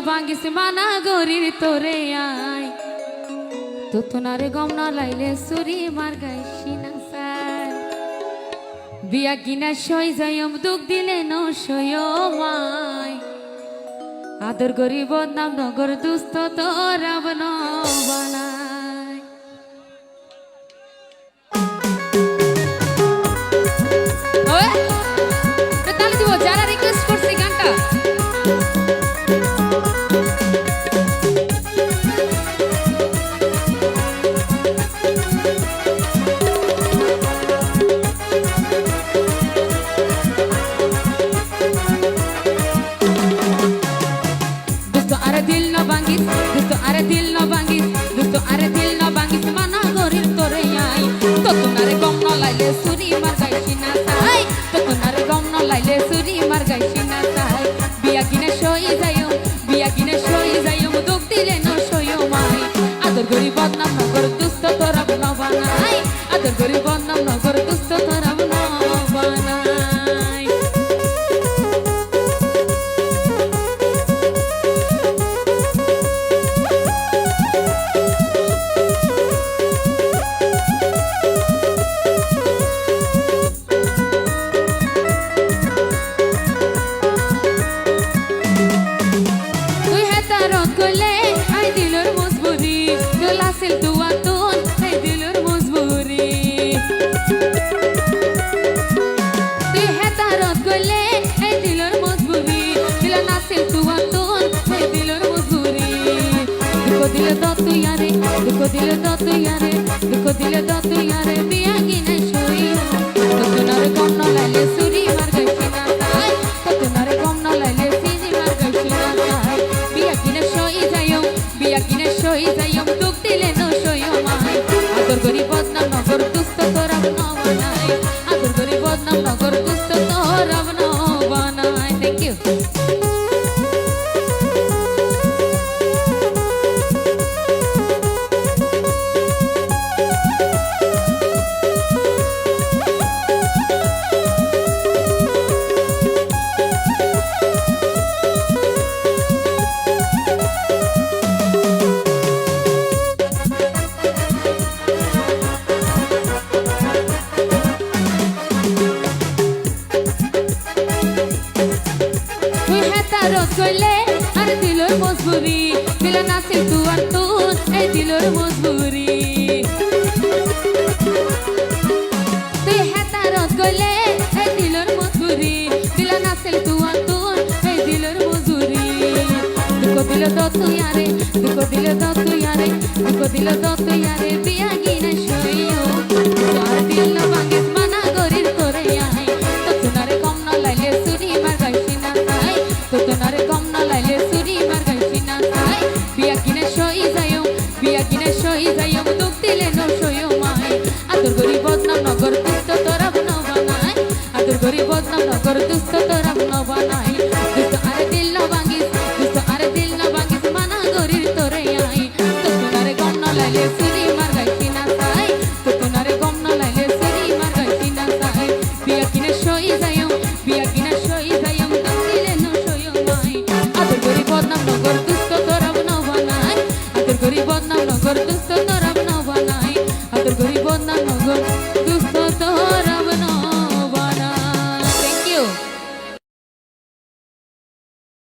ভাঙিস মানা গরির তোরে আয় তো তোনারে গম না লাইলে সুরি মার গাইছি না সার বিয়া কিনা সই যাইম দুঃখ দিলে ন সয় মাই আদর গরিব নাম নগর দুস্থ তো রাবণ বানায় তাহলে দিব যারা রিকোয়েস্ট করছে গানটা সুরি মার গাইছি না তাই তো তোনার গম ন লাইলে সুরি মার গাইছি না তাই বিয়া কিনে সই যাইও দুঃখ দিলে ন সইও মাই আদর গরি বদনাম নগর দুস্থ তোরা ন বানাই আদর গরি বদনাম নগর দুস্থ তোরা ন বানাই Sil tu atun ay dilur muzburi tu hetarot gole ay dilur muzburi dila nasil tu atun ay dilur muzburi duko dile do tu yare biya gine shoyi to tunar gom no laile suri mar gaisi na tai to tunar gom no laile siri mar gaisi na tai biya gine shoyi jayom দিলে ন সইও মাই আদর গরি বদনাম নগর দুস্থ তোরাব ন বানাই আদর গরি বদনাম নগর দুস্থ তোরাব ন বানাই থ্যাংক ইউ কইলে আর দিলর মজবুরি দিলা নাসিল তু আর তুন এই দিলর মজবুরি তুই হেতারত কইলে এই দিলর মজবুরি দিলা নাসিল তু আর তুন এই দিলর মজবুরি দুকো দিল দ তুই আরে বিয়া গিনা সইও আর দিল না ভাঙিস মানা গরির তোরে আই তো তুনারে কম না লাইলে সুরি মার গাইছি না তাই তো তোনারে গম ন লাইলে সুরি মার গাইছি না তাই বিয়া কিনে সই যাইও দুঃখ দিলে ন সইও মাই আদর গরি বদনাম নগর দুস্থ তোরা ন বানাই আদর গরি বদনাম নগর দুস্থ তোরা ন বানাই দুস্থ আরে দিল ন ভাঙিস মানা গরির তোরে আই তো তোনারে গম ন লাইলে সুরি মার গাইছি না তাই তো তোনারে গম ন লাইলে সুরি মার গাইছি না তাই বিয়া কিনে সই যাইও দুঃখ দিলে ন সইও মাই আদর গরি বদনাম নগর দুস্থ তোরা ন বানাই আদর গরি বদনাম নগর